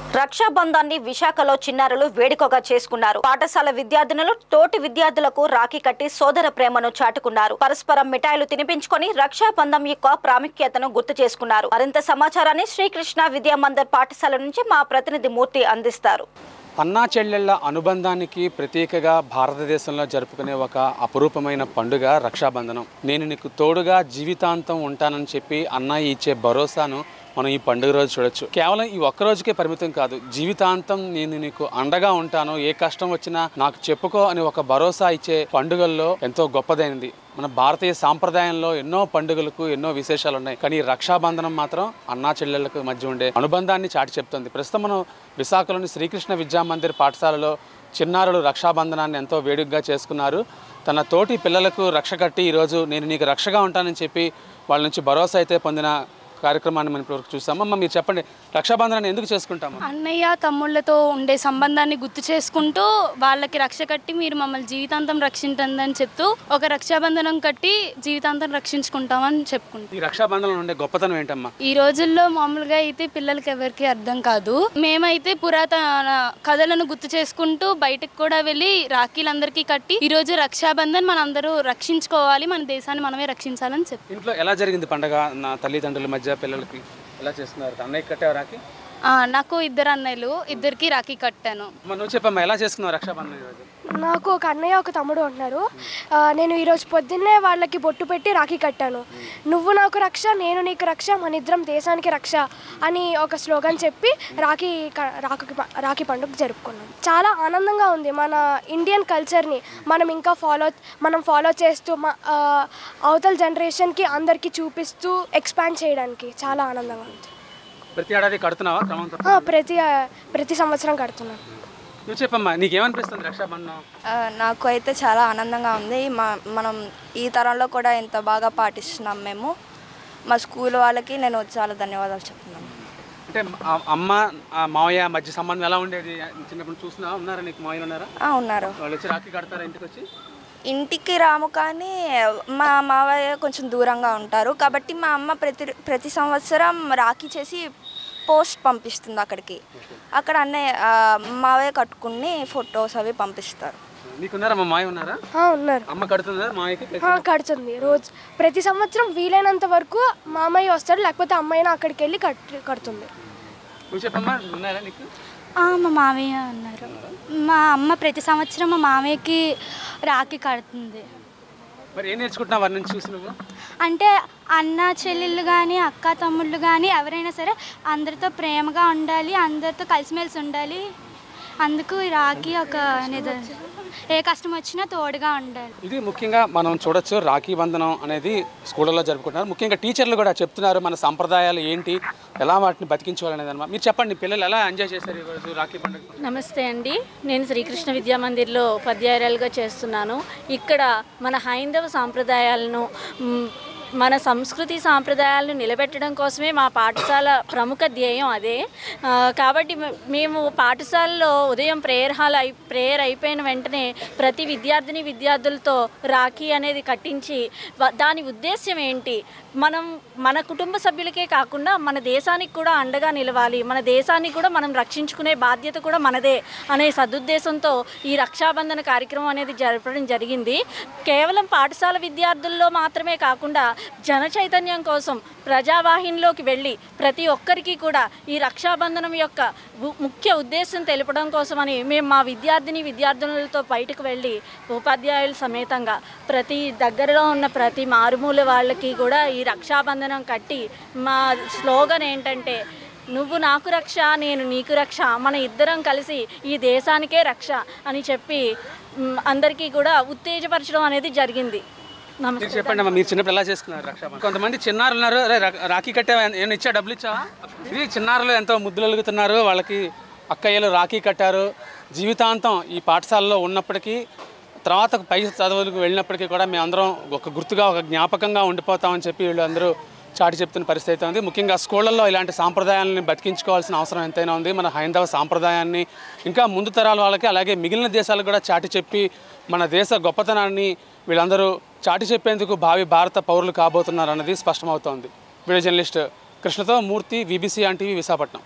రక్షాబంధాన్ని విశాఖలో చిన్నారులు వేడుకగా చేసుకున్నారు. పాఠశాల విద్యార్థినులు తోటి విద్యార్థులకు రాఖీ కట్టి సోదర ప్రేమను చాటుకున్నారు. పరస్పరం మిఠాయిలు తినిపించుకొని రక్షాబంధం యొక్క ప్రాముఖ్యతను గుర్తు చేసుకున్నారు. మరింత సమాచారాన్ని శ్రీకృష్ణ విద్యామందిర్ పాఠశాల నుంచి మా ప్రతినిధి మూర్తి అందిస్తారు. అన్నా చెల్లెళ్ల అనుబంధానికి ప్రతీకగా భారతదేశంలో జరుపుకునే ఒక అపురూపమైన పండుగ రక్షాబంధనం. నేను నీకు తోడుగా జీవితాంతం ఉంటానని చెప్పి అన్నయ్య ఇచ్చే భరోసాను మనం ఈ పండుగ రోజు చూడొచ్చు. కేవలం ఈ ఒక్క రోజుకే పరిమితం కాదు, జీవితాంతం నేను నీకు అండగా ఉంటాను, ఏ కష్టం వచ్చినా నాకు చెప్పుకో అని ఒక భరోసా ఇచ్చే పండుగల్లో ఎంతో గొప్పదైనది. మన భారతీయ సాంప్రదాయంలో ఎన్నో పండుగలకు ఎన్నో విశేషాలు ఉన్నాయి, కానీ రక్షాబంధనం మాత్రం అన్నా చెల్లెళ్లకు మధ్య ఉండే అనుబంధాన్ని చాటి చెప్తుంది. ప్రస్తుతం మనం విశాఖలోని శ్రీకృష్ణ విద్యామందిర్ పాఠశాలలో చిన్నారులు రక్షాబంధనాన్ని ఎంతో వేడుకగా చేసుకున్నారు. తన తోటి పిల్లలకు రక్ష కట్టి ఈరోజు నేను నీకు రక్షగా ఉంటానని చెప్పి వాళ్ళ నుంచి భరోసా అయితే పొందిన కార్యక్రమాన్ని మనం ఇప్పుడు చూస్తామమ్మా. మీరు చెప్పండి, రక్షాబంధనాన్ని ఎందుకు చేసుకుంటాము? అన్నయ్య తమ్ముళ్ళతో ఉండే సంబంధాన్ని గుర్తు చేసుకుంటూ వాళ్ళకి రక్ష కట్టి మీరు మమ్మల్ని జీవితాంతం రక్షించండి చెప్తూ ఒక రక్షాబంధనం కట్టి జీవితాంతం రక్షించుకుంటామని చెప్పుకుంటాం. ఈ రక్షాబంధనం ఉండే గొప్పతనం ఏంటమ్మా? ఈ రోజుల్లో మామూలుగా అయితే పిల్లలకి ఎవరికి అర్థం కాదు. మేమైతే పురాతన కథలను గుర్తు చేసుకుంటూ బయటకు కూడా వెళ్ళి రాఖీలందరికీ కట్టి ఈ రోజు రక్షాబంధన్ మనందరూ రక్షించుకోవాలి, మన దేశాన్ని మనమే రక్షించాలని చెప్పి. ఇంట్లో ఎలా జరిగింది పండుగ? నా తల్లిదండ్రుల మధ్య పిల్లలకి ఎలా చేస్తున్నారు? అన్నయ్య కట్టావు రాఖీ? నాకు ఇద్దరు అన్నయ్యలు, ఇద్దరికి రాఖీ కట్టాను. నువ్వు చెప్పమ్మా, ఎలా చేసుకున్నావు రక్షాబంధనం ఈరోజు? నాకు ఒక అన్నయ్య ఒక తమ్ముడు ఉన్నారు. నేను ఈరోజు పొద్దున్నే వాళ్ళకి బొట్టు పెట్టి రాఖీ కట్టాను. నువ్వు నాకు రక్ష, నేను నీకు రక్ష, మన ఇద్దరం దేశానికి రక్ష అని ఒక స్లోగన్ చెప్పి రాఖీ పండుగ జరుపుకున్నాం. చాలా ఆనందంగా ఉంది. మన ఇండియన్ కల్చర్ని మనం ఫాలో చేస్తూ అవతల జనరేషన్కి అందరికీ చూపిస్తూ ఎక్స్పాండ్ చేయడానికి చాలా ఆనందంగా ఉంది. ప్రతి ఏడాది కడుతున్నావా? ప్రతి సంవత్సరం కడుతున్నాను. నువ్వు చెప్పమ్మా, నీకేమనిపిస్తుంది రక్షాబంధనం? నాకు అయితే చాలా ఆనందంగా ఉంది. మనం ఈ తరంలో కూడా ఎంత బాగా పాటిస్తున్నాం. మేము మా స్కూల్ వాళ్ళకి నేను చాలా ధన్యవాదాలు చెప్తున్నాను. అంటే అమ్మ మావయ్య మధ్య సంబంధం ఎలా ఉండేది? చిన్నప్పుడు చూసినా ఉన్నారా? నీకు మావయ్య ఉన్నారా? ఉన్నారు. వాళ్ళు వచ్చి రాఖీ కడతారా ఇంటికి వచ్చి? ఇంటికి రాము, కానీ మా మావయ్య కొంచెం దూరంగా ఉంటారు కాబట్టి మా అమ్మ ప్రతి సంవత్సరం రాఖీ చేసి పోస్ట్ పంపిస్తుంది అక్కడికి. అక్కడ అన్నయ్య మావయ్య కట్టుకుని ఫొటోస్ అవి పంపిస్తారు. నీకున్నారా? మా మావయ్య ఉన్నారా? ఉన్నారు. అమ్మ కడుతుందా మావయ్యకి? కడుతుంది. రోజు ప్రతి సంవత్సరం వీలైనంత వరకు మామయ్య వస్తాడు, లేకపోతే అమ్మాయినా అక్కడికి వెళ్ళి కడుతుంది. నువ్వు చెప్పమ్మా, ఉన్నారా నీకు? మా మామయ్య ఉన్నారు. మా అమ్మ ప్రతి సంవత్సరం మా మామయ్యకి రాఖీ కడుతుంది. మరి ఏం నేర్చుకుంటున్నావు వారి నుంచి చూసి నువ్వు? అంటే అన్న చెల్లెళ్ళు కానీ అక్క తమ్ముళ్ళు కానీ ఎవరైనా సరే అందరితో ప్రేమగా ఉండాలి, అందరితో కలిసిమెలిసి ఉండాలి. అందుకు ఈ రాఖీ ఒక ఏ కష్టం వచ్చినా తోడుగా ఉండాలి. ఇది ముఖ్యంగా మనం చూడొచ్చు. రాఖీ బంధనం అనేది స్కూళ్ళలో జరుపుకుంటున్నారు. ముఖ్యంగా టీచర్లు కూడా చెప్తున్నారు మన సంప్రదాయాలు ఏంటి, ఎలా వాటిని బతికించుకోవాలనేది అన్నమాట. మీరు చెప్పండి, పిల్లలు ఎలా ఎంజాయ్ చేస్తారు ఈరోజు రాఖీ పండుగ? నమస్తే అండి, నేను శ్రీకృష్ణ విద్యామందిర్లో ఉపాధ్యాయురాలుగా చేస్తున్నాను. ఇక్కడ మన హైందవ సాంప్రదాయాలను, మన సంస్కృతి సాంప్రదాయాలను నిలబెట్టడం కోసమే మా పాఠశాల ప్రముఖ ధ్యేయం అదే. కాబట్టి మేము పాఠశాలలో ఉదయం ప్రేయర్ అయిపోయిన వెంటనే ప్రతి విద్యార్థులతో రాఖీ అనేది కట్టించి దాని ఉద్దేశ్యం ఏంటి, మన కుటుంబ సభ్యులకే కాకుండా మన దేశానికి కూడా అండగా నిలవాలి, మన దేశాన్ని కూడా మనం రక్షించుకునే బాధ్యత కూడా మనదే అనే సదుద్దేశంతో ఈ రక్షాబంధన కార్యక్రమం అనేది జరపడం జరిగింది. కేవలం పాఠశాల విద్యార్థుల్లో మాత్రమే కాకుండా జన చైతన్యం కోసం ప్రజావాహినిలోకి వెళ్ళి ప్రతి ఒక్కరికి కూడా ఈ రక్షాబంధనం యొక్క ముఖ్య ఉద్దేశం తెలపడం కోసమని మేము మా విద్యార్థులతో బయటకు వెళ్ళి ఉపాధ్యాయుల సమేతంగా ప్రతి దగ్గరలో ఉన్న ప్రతి మారుమూల వాళ్ళకి కూడా ఈ రక్షాబంధనం కట్టి మా స్లోగన్ ఏంటంటే, నువ్వు నాకు రక్ష, నేను నీకు రక్ష, మన ఇద్దరం కలిసి ఈ దేశానికే రక్ష అని చెప్పి అందరికీ కూడా ఉత్తేజపరచడం అనేది జరిగింది. చెప్పండి అమ్మా, మీరు చిన్నప్పుడు ఎలా చేసుకున్నారు రక్షాబంధనం? కొంతమంది చిన్నారులు ఉన్నారు, రాఖీ కట్టావా, ఏమైనా ఇచ్చా, డబ్బులు ఇచ్చావా? ఇది చిన్నారులు ఎంతో ముద్దులు వెలుగుతున్నారు, వాళ్ళకి అక్కయ్యలు రాఖీ కట్టారు. జీవితాంతం ఈ పాఠశాలలో ఉన్నప్పటికీ, తర్వాత పై చదువులకు వెళ్ళినప్పటికీ కూడా మేమందరం ఒక గుర్తుగా, ఒక జ్ఞాపకంగా ఉండిపోతామని చెప్పి వీళ్ళందరూ చాటి చెప్తున్న పరిస్థితి ఉంది. ముఖ్యంగా స్కూళ్ళల్లో ఇలాంటి సాంప్రదాయాలని బతికించుకోవాల్సిన అవసరం ఎంతైనా ఉంది. మన హైందవ సాంప్రదాయాన్ని ఇంకా ముందు తరాల వాళ్ళకి, అలాగే మిగిలిన దేశాలకు కూడా చాటి చెప్పి మన దేశ గొప్పతనాన్ని వీళ్ళందరూ చాటి చెప్పేందుకు భావి భారత పౌరులు కాబోతున్నారు అన్నది స్పష్టమవుతోంది. వీడియో జర్నలిస్ట్ కృష్ణతో మూర్తి, VBC టీవీ, విశాఖపట్నం.